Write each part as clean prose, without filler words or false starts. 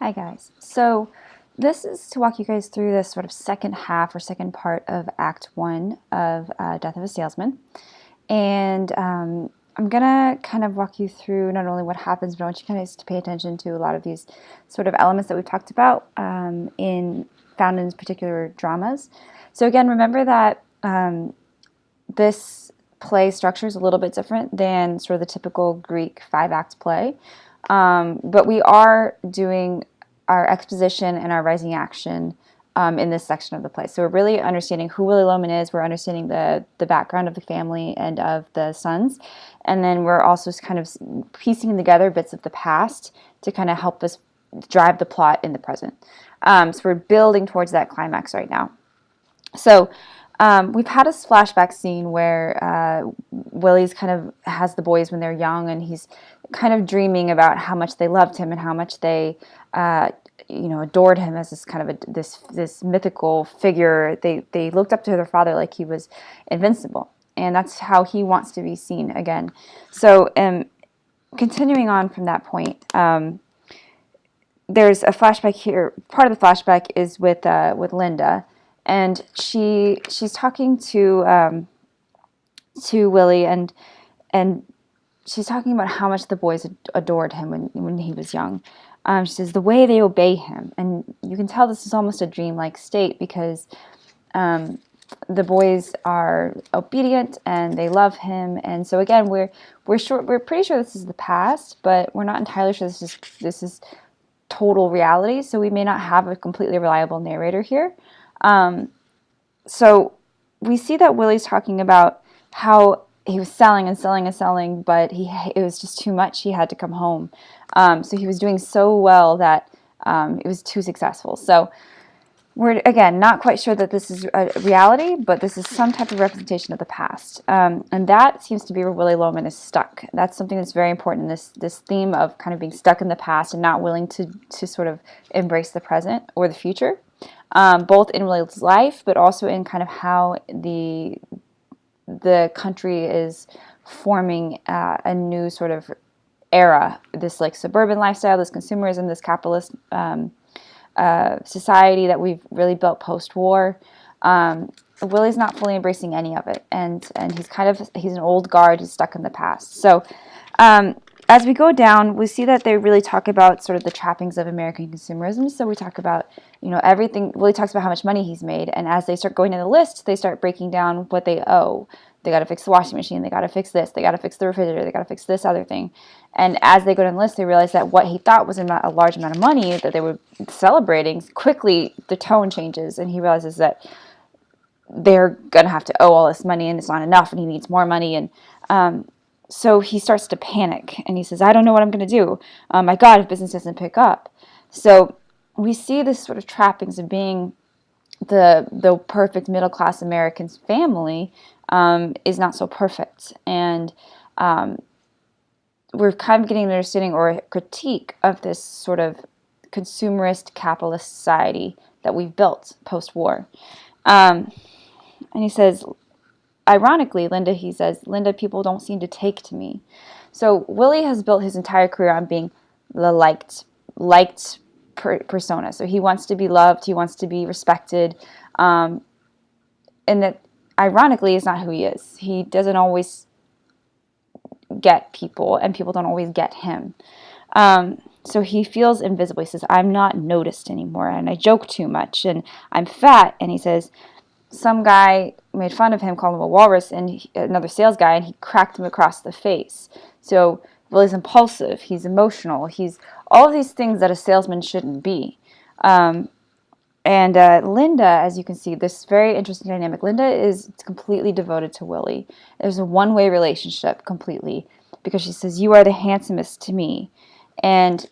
Hi guys. So this is to walk you guys through this sort of second half or second part of Act 1 of Death of a Salesman. And I'm going to kind of walk you through not only what happens, but I want you guys to pay attention to a lot of these sort of elements that we've talked about found in particular dramas. So again, remember that this play structure is a little bit different than sort of the typical Greek 5-act play. But we are doing our exposition and our rising action in this section of the play. So we're really understanding who Willy Loman is. We're understanding the background of the family and of the sons. And then we're also kind of piecing together bits of the past to kind of help us drive the plot in the present. So we're building towards that climax right now. So we've had a flashback scene where Willie's kind of has the boys when they're young, and he's kind of dreaming about how much they loved him and how much they, adored him as this kind of this mythical figure. They looked up to their father like he was invincible, and that's how he wants to be seen again. So, continuing on from that point, there's a flashback here. Part of the flashback is with Linda. And she's talking to Willie, and she's talking about how much the boys adored him when he was young. She says the way they obey him, and you can tell this is almost a dreamlike state because the boys are obedient and they love him. And so again, we're pretty sure this is the past, but we're not entirely sure this is total reality. So we may not have a completely reliable narrator here. So we see that Willie's talking about how he was selling and selling and selling, but it was just too much. He had to come home. So he was doing so well that it was too successful. So we're, again, not quite sure that this is a reality, but this is some type of representation of the past. And that seems to be where Willy Loman is stuck. That's something that's very important, this theme of kind of being stuck in the past and not willing to sort of embrace the present or the future. Both in Willie's life, but also in kind of how the country is forming a new sort of era. This like suburban lifestyle, this consumerism, this capitalist society that we've really built post-war. Willie's not fully embracing any of it, and he's an old guard. He's stuck in the past. So. As we go down, we see that they really talk about sort of the trappings of American consumerism. So we talk about, everything. Willie talks about how much money he's made. And as they start going to the list, they start breaking down what they owe. They got to fix the washing machine. They got to fix this. They got to fix the refrigerator. They got to fix this other thing. And as they go down the list, they realize that what he thought was a large amount of money that they were celebrating, quickly the tone changes. And he realizes that they're going to have to owe all this money and it's not enough and he needs more money. And, so he starts to panic, and he says, I don't know what I'm going to do. My God, if business doesn't pick up. So we see this sort of trappings of being the perfect middle-class American family is not so perfect. And we're kind of getting an understanding or a critique of this sort of consumerist capitalist society that we've built post-war. And he says, ironically, he says, Linda, people don't seem to take to me. So Willie has built his entire career on being the liked persona. So he wants to be loved. He wants to be respected. And that, ironically, is not who he is. He doesn't always get people, and people don't always get him. So he feels invisible. He says, I'm not noticed anymore, and I joke too much, and I'm fat. And he says, some guy made fun of him, called him a walrus, and another sales guy, and he cracked him across the face. So Willie's impulsive, he's emotional, he's all of these things that a salesman shouldn't be. And Linda, as you can see, this very interesting dynamic. Linda is completely devoted to Willie. There's a one-way relationship completely, because she says, you are the handsomest to me. And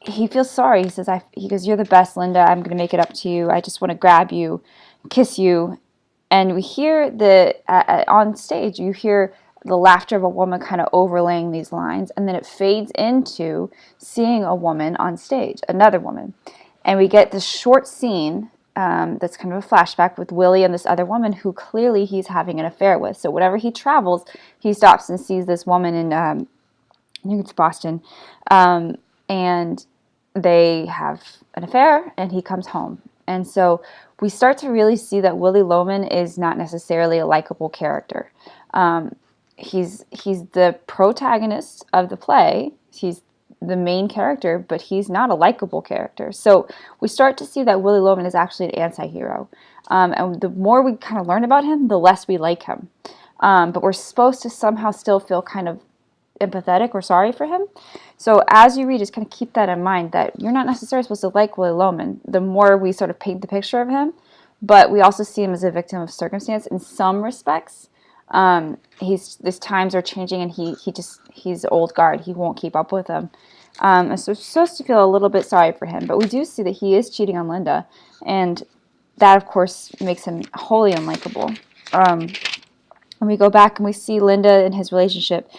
he feels sorry. He says, he goes, you're the best, Linda. I'm going to make it up to you. I just want to grab you, kiss you. And we hear on stage, you hear the laughter of a woman kind of overlaying these lines, and then it fades into seeing a woman on stage, another woman. And we get this short scene that's kind of a flashback with Willie and this other woman who clearly he's having an affair with. So whenever he travels, he stops and sees this woman in, I think it's Boston, and they have an affair, and he comes home. And so we start to really see that Willy Loman is not necessarily a likable character. He's the protagonist of the play. He's the main character, but he's not a likable character. So we start to see that Willy Loman is actually an anti-hero. And the more we kind of learn about him, the less we like him. But we're supposed to somehow still feel kind of empathetic or sorry for him. So as you read, just kind of keep that in mind, that you're not necessarily supposed to like Willy Loman. The more we sort of paint the picture of him, but we also see him as a victim of circumstance in some respects. His times are changing, and he's old guard. He won't keep up with them. And so we're supposed to feel a little bit sorry for him, but we do see that he is cheating on Linda, and that, of course, makes him wholly unlikable. And we go back and we see Linda in his relationship,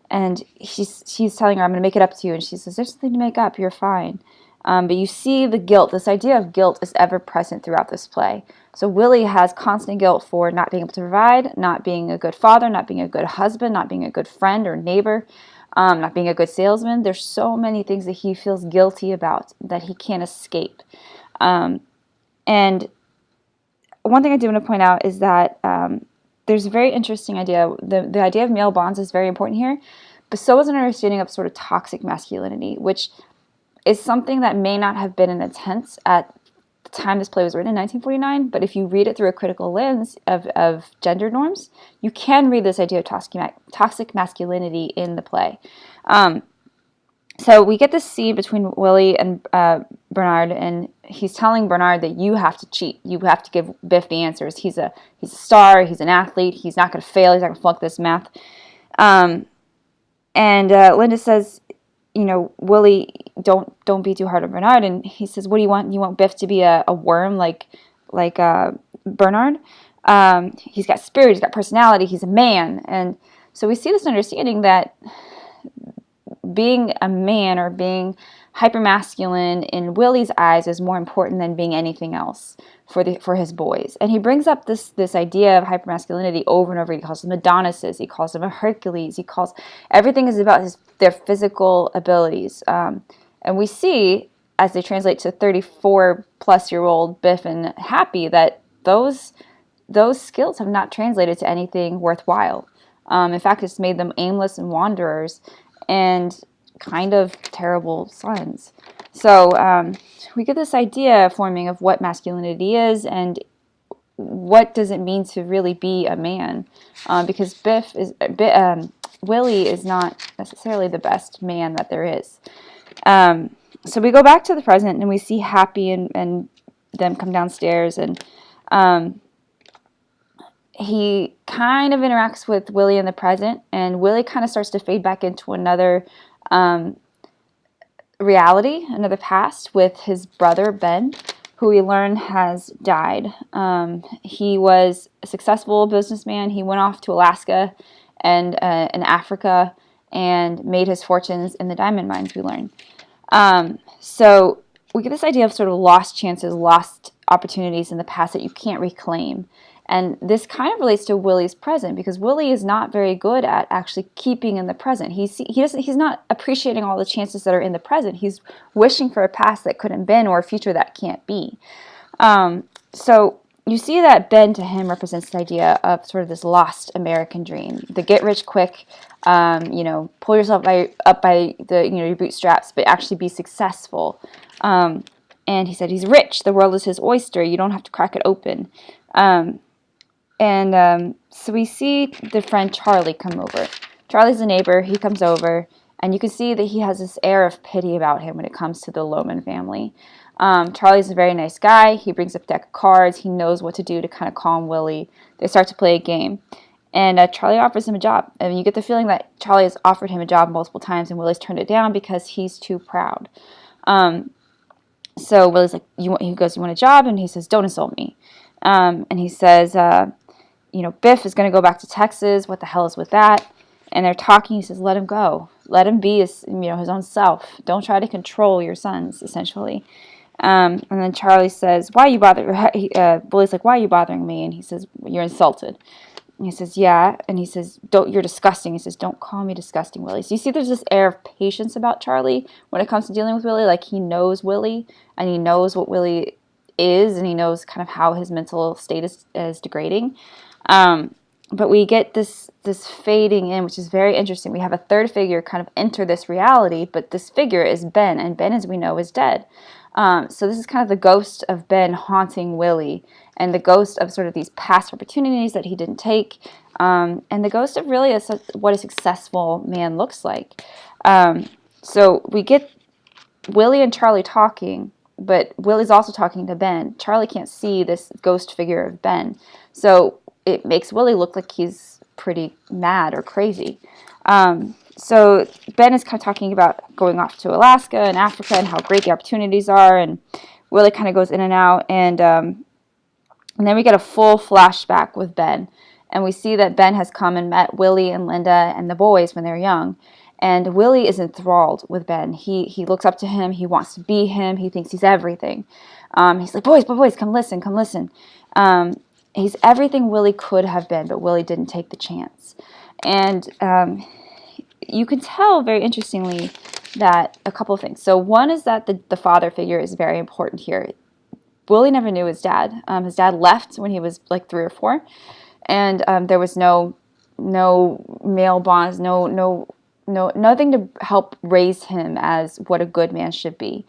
and she's telling her, "I'm going to make it up to you," and she says, "There's nothing to make up. You're fine." But you see the guilt. This idea of guilt is ever present throughout this play. So Willie has constant guilt for not being able to provide, not being a good father, not being a good husband, not being a good friend or neighbor, not being a good salesman. There's so many things that he feels guilty about that he can't escape. And one thing I do want to point out is that there's a very interesting idea. The idea of male bonds is very important here, but so is an understanding of sort of toxic masculinity, which is something that may not have been in intent at the time this play was written in 1949, but if you read it through a critical lens of gender norms, you can read this idea of toxic masculinity in the play. So we get this scene between Willie and Bernard, and he's telling Bernard that you have to cheat. You have to give Biff the answers. He's a star. He's an athlete. He's not going to fail. He's not going to flunk this math. And Linda says, Willie, don't be too hard on Bernard. And he says, what do you want? You want Biff to be a worm like Bernard? He's got spirit. He's got personality. He's a man. And so we see this understanding that being a man or being hypermasculine in Willie's eyes is more important than being anything else for his boys. And he brings up this idea of hypermasculinity over and over. He calls them Adonises. He calls them a Hercules. Everything is about their physical abilities. And we see, as they translate to 34-plus-year-old Biff and Happy, that those skills have not translated to anything worthwhile. In fact, it's made them aimless and wanderers and kind of terrible sons. So we get this idea forming of what masculinity is and what does it mean to really be a man, because Willie is not necessarily the best man that there is. So we go back to the present and we see Happy and them come downstairs, and he kind of interacts with Willie in the present, and Willie kind of starts to fade back into another reality, another past, with his brother Ben, who we learn has died. He was a successful businessman. He went off to Alaska and in Africa and made his fortunes in the diamond mines, we learn. So we get this idea of sort of lost chances, lost opportunities in the past that you can't reclaim. And this kind of relates to Willie's present, because Willie is not very good at actually keeping in the present. He's not appreciating all the chances that are in the present. He's wishing for a past that couldn't been or a future that can't be. So you see that Ben to him represents the idea of sort of this lost American dream, the get rich quick, pull yourself up by your bootstraps, but actually be successful. And he said he's rich. The world is his oyster. You don't have to crack it open. So we see the friend Charlie come over. Charlie's a neighbor. He comes over, and you can see that he has this air of pity about him when it comes to the Loman family. Charlie's a very nice guy. He brings up a deck of cards. He knows what to do to kind of calm Willie. They start to play a game, and Charlie offers him a job. And you get the feeling that Charlie has offered him a job multiple times, and Willie's turned it down because he's too proud. So Willie's like, he goes, you want a job? And he says, don't insult me. And he says, Biff is going to go back to Texas. What the hell is with that? And they're talking. He says, let him go. Let him be his own self. Don't try to control your sons, essentially. And then Charlie says, why are you bothering? Willie's like, why are you bothering me? And he says, you're insulted. And he says, yeah. And he says, you're disgusting. He says, don't call me disgusting, Willie. So you see there's this air of patience about Charlie when it comes to dealing with Willie. Like, he knows Willie, and he knows what Willie is, and he knows kind of how his mental state is degrading. But we get this fading in, which is very interesting. We have a third figure kind of enter this reality, but this figure is Ben, and Ben, as we know, is dead. So this is kind of the ghost of Ben haunting Willie, and the ghost of sort of these past opportunities that he didn't take, and the ghost of really what a successful man looks like. So we get Willie and Charlie talking, but Willie's also talking to Ben. Charlie can't see this ghost figure of Ben, so it makes Willie look like he's pretty mad or crazy. So Ben is kind of talking about going off to Alaska and Africa and how great the opportunities are, and Willie kind of goes in and out, and then we get a full flashback with Ben, and we see that Ben has come and met Willie and Linda and the boys when they were young, and Willie is enthralled with Ben. He looks up to him, he wants to be him, he thinks he's everything. He's like, boys, come listen. He's everything Willie could have been, but Willie didn't take the chance. And you can tell, very interestingly, that a couple of things. So one is that the father figure is very important here. Willie never knew his dad. His dad left when he was like 3 or 4, and there was no male bonds, nothing to help raise him as what a good man should be.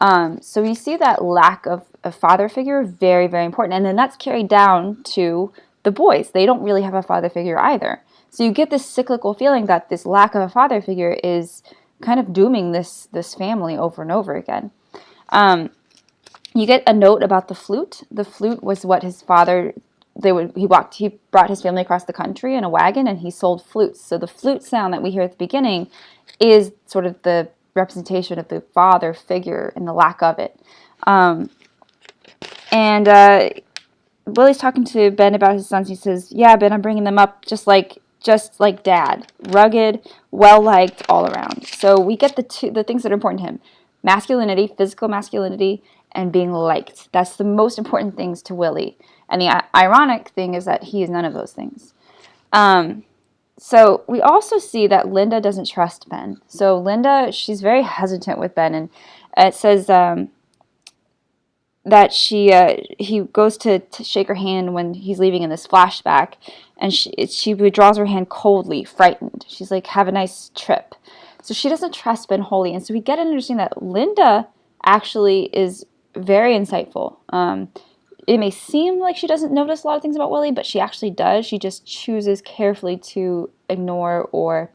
So you see that lack of a father figure, very, very important. And then that's carried down to the boys. They don't really have a father figure either. So you get this cyclical feeling that this lack of a father figure is kind of dooming this family over and over again. You get a note about the flute. The flute was what his father, he brought his family across the country in a wagon, and he sold flutes. So the flute sound that we hear at the beginning is sort of the representation of the father figure and the lack of it. Willie's talking to Ben about his sons. He says, yeah, Ben, I'm bringing them up just like Dad. Rugged, well-liked all around. So we get the things that are important to him. Masculinity, physical masculinity, and being liked. That's the most important things to Willie. And the ironic thing is that he is none of those things. So we also see that Linda doesn't trust Ben. So Linda, she's very hesitant with Ben, and it says that he goes to shake her hand when he's leaving in this flashback, and she withdraws her hand coldly, frightened. She's like, have a nice trip. So she doesn't trust Ben wholly, and so we get an understanding that Linda actually is very insightful. It may seem like she doesn't notice a lot of things about Willie, but she actually does. She just chooses carefully to ignore or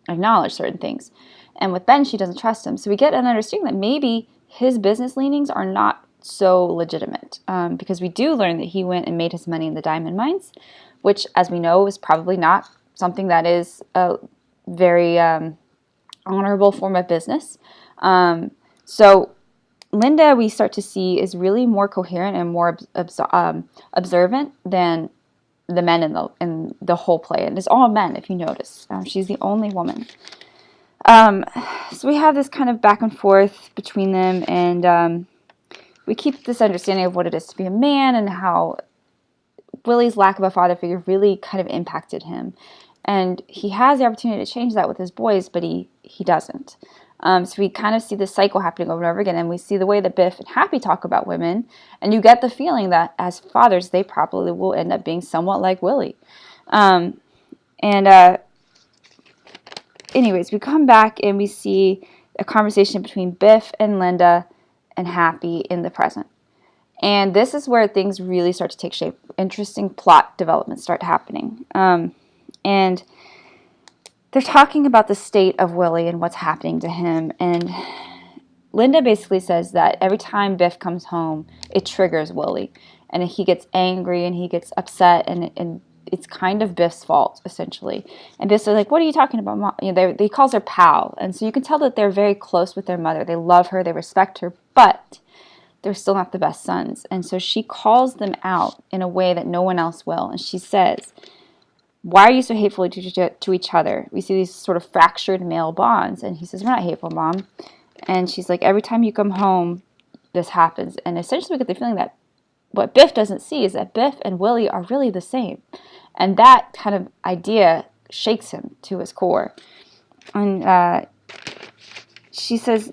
acknowledge certain things. And with Ben, she doesn't trust him. So we get an understanding that maybe his business leanings are not so legitimate, because we do learn that he went and made his money in the diamond mines, which, as we know, is probably not something that is a very honorable form of business. So Linda, we start to see, is really more coherent and more observant than the men in the whole play. And it's all men, if you notice. She's the only woman. So we have this kind of back and forth between them, and we keep this understanding of what it is to be a man and how Willie's lack of a father figure really kind of impacted him. And he has the opportunity to change that with his boys, but he doesn't. So we kind of see this cycle happening over and over again, and we see the way that Biff and Happy talk about women, and you get the feeling that as fathers, they probably will end up being somewhat like Willie. Anyways, we come back and we see a conversation between Biff and Linda and Happy in the present. And this is where things really start to take shape. Interesting plot developments start happening. And they're talking about the state of Willie and what's happening to him. And Linda basically says that every time Biff comes home, it triggers Willie. And he gets angry and he gets upset, and it's kind of Biff's fault, essentially. And Biff's like, what are you talking about, Mom? You know, he calls her pal. And so you can tell that they're very close with their mother. They love her, they respect her, but they're still not the best sons. And so she calls them out in a way that no one else will. And she says, why are you so hateful to each other? We see these sort of fractured male bonds. And he says, we're not hateful, Mom. And she's like, every time you come home, this happens. And essentially we get the feeling that what Biff doesn't see is that Biff and Willie are really the same. And that kind of idea shakes him to his core. And she says,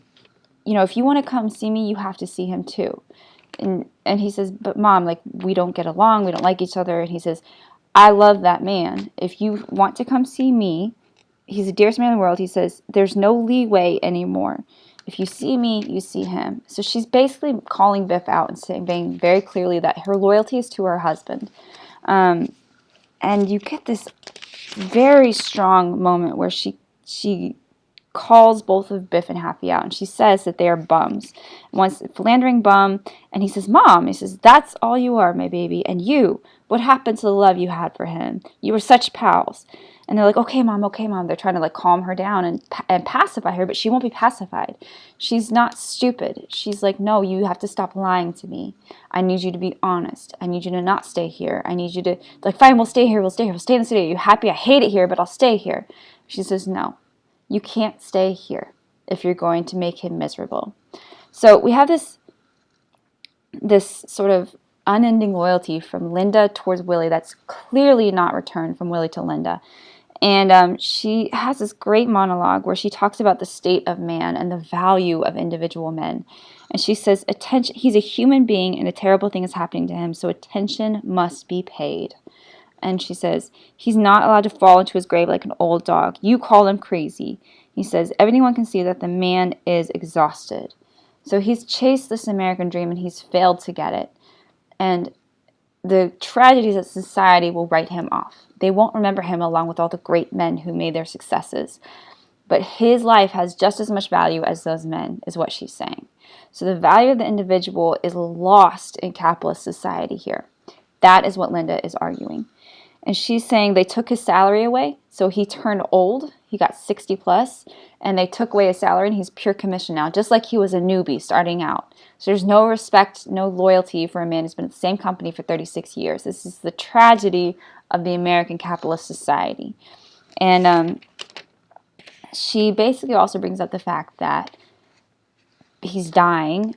if you want to come see me, you have to see him too. And he says, but Mom, like, we don't get along. We don't like each other. And he says, I love that man. If you want to come see me, he's the dearest man in the world. He says, there's no leeway anymore. If you see me, you see him. So she's basically calling Biff out and saying very clearly that her loyalty is to her husband. And you get this very strong moment where she calls both of Biff and Happy out, and she says that they are bums. One's a philandering bum, and he says, Mom, he says, that's all you are, my baby. And you, what happened to the love you had for him? You were such pals. And they're like, okay, Mom. They're trying to like calm her down and pacify her, but she won't be pacified. She's not stupid. She's like, no, you have to stop lying to me. I need you to be honest. I need you to not stay here. I need you to, like, fine, we'll stay here. We'll stay here. We'll stay in the city. Are you happy? I hate it here, but I'll stay here. She says, no. You can't stay here if you're going to make him miserable. So we have this sort of unending loyalty from Linda towards Willie that's clearly not returned from Willie to Linda. And she has this great monologue where she talks about the state of man and the value of individual men. And she says, attention, he's a human being and a terrible thing is happening to him, so attention must be paid. And she says, he's not allowed to fall into his grave like an old dog. You call him crazy. He says, everyone can see that the man is exhausted. So he's chased this American dream and he's failed to get it. And the tragedies of society will write him off. They won't remember him along with all the great men who made their successes. But his life has just as much value as those men, is what she's saying. So the value of the individual is lost in capitalist society here. That is what Linda is arguing. And she's saying they took his salary away, so he turned old. He got 60 plus, and they took away his salary, and he's pure commission now, just like he was a newbie starting out. So there's no respect, no loyalty for a man who's been at the same company for 36 years. This is the tragedy of the American capitalist society. And she basically also brings up the fact that he's dying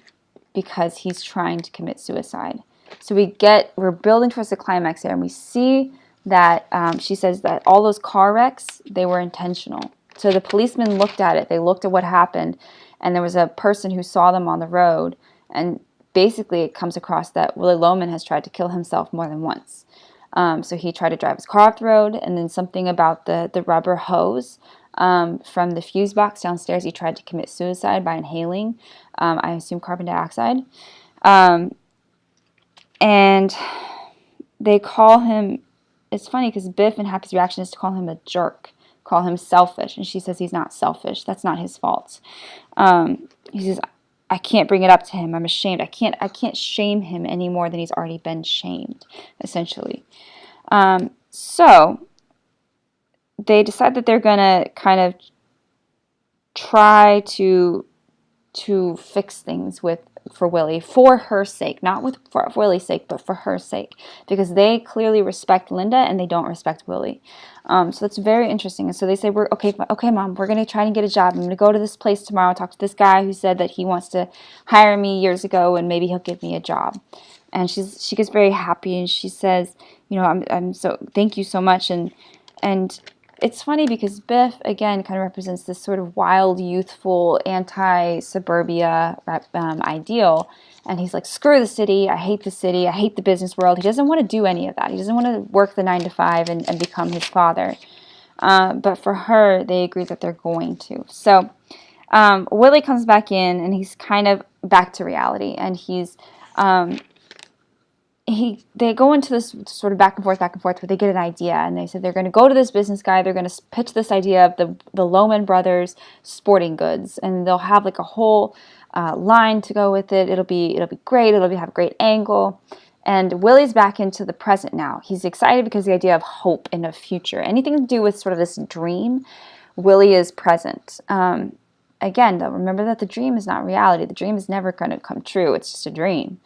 because he's trying to commit suicide. So we're building towards the climax here, and we see that she says that all those car wrecks, they were intentional. So the policemen looked at it. They looked at what happened, and there was a person who saw them on the road, and basically it comes across that Willie Loman has tried to kill himself more than once. So he tried to drive his car off the road, and then something about the rubber hose from the fuse box downstairs, he tried to commit suicide by inhaling, I assume, carbon dioxide. And they call him, it's funny because Biff and Happy's reaction is to call him a jerk, call him selfish. And she says he's not selfish. That's not his fault. He says, I can't bring it up to him. I'm ashamed. I can't shame him any more than he's already been shamed, essentially. So they decide that they're going to kind of try to fix things for Willie, for her sake, not for Willie's sake, but for her sake, because they clearly respect Linda and they don't respect Willie. So that's very interesting. And so they say, okay, Mom, we're going to try and get a job. I'm going to go to this place tomorrow, talk to this guy who said that he wants to hire me years ago, and maybe he'll give me a job. And she gets very happy, and she says, I'm so, thank you so much. And it's funny because Biff, again, kind of represents this sort of wild, youthful, anti-suburbia ideal. And he's like, screw the city. I hate the city. I hate the business world. He doesn't want to do any of that. He doesn't want to work the 9 to 5 and become his father. But for her, they agree that they're going to. So Willie comes back in, and he's kind of back to reality. And he's... they go into this sort of back and forth, where they get an idea, and they said they're going to go to this business guy. They're going to pitch this idea of the Lohman Brothers sporting goods, and they'll have like a whole line to go with it. It'll be great. Have a great angle. And Willie's back into the present now. He's excited because the idea of hope in a future, anything to do with sort of this dream, Willie is present. Again, though, remember that the dream is not reality. The dream is never going to come true. It's just a dream.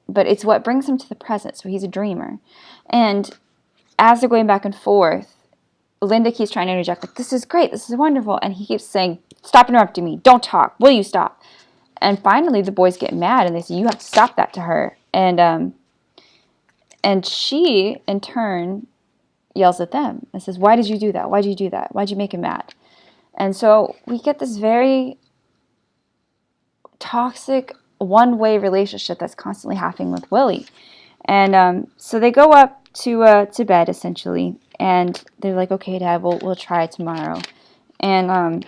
But it's what brings him to the present, so he's a dreamer. And as they're going back and forth, Linda keeps trying to interject, like, this is great, this is wonderful, and he keeps saying, stop interrupting me, don't talk, will you stop? And finally the boys get mad, and they say, you have to stop that to her. And she, in turn, yells at them and says, why did you do that? Why did you do that? Why did you make him mad? And so we get this very toxic one-way relationship that's constantly happening with Willie. And so they go up to bed, essentially, and they're like, okay, Dad, we'll try tomorrow. And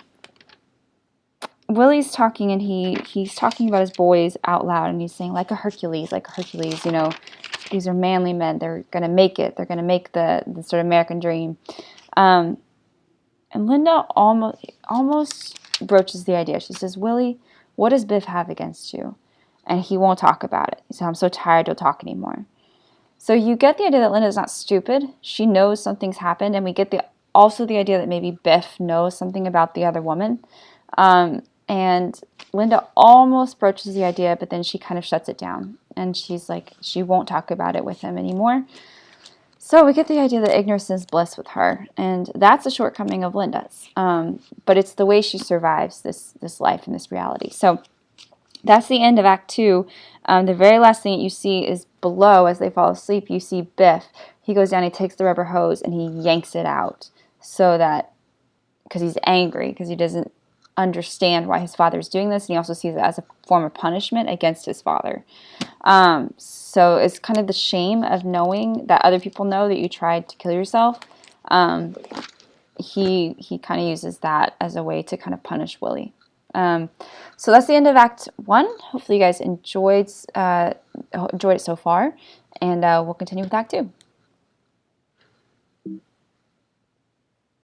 Willie's talking, and he's talking about his boys out loud, and he's saying, like a Hercules, you know, these are manly men. They're going to make it. They're going to make the sort of American dream. And Linda almost broaches the idea. She says, Willie, what does Biff have against you? And he won't talk about it. He said, I'm so tired, don't talk anymore. So you get the idea that Linda's not stupid. She knows something's happened, and we get also the idea that maybe Biff knows something about the other woman. And Linda almost broaches the idea, but then she kind of shuts it down. And she's like, she won't talk about it with him anymore. So we get the idea that ignorance is bliss with her. And that's a shortcoming of Linda's. But it's the way she survives this life and this reality. So that's the end of Act 2. The very last thing that you see is below, as they fall asleep, you see Biff. He goes down, he takes the rubber hose, and he yanks it out. So that, because he's angry, because he doesn't understand why his father is doing this, and he also sees it as a form of punishment against his father. So it's kind of the shame of knowing that other people know that you tried to kill yourself. He kind of uses that as a way to kind of punish Willie. So that's the end of Act 1. Hopefully you guys enjoyed it so far, and we'll continue with Act 2.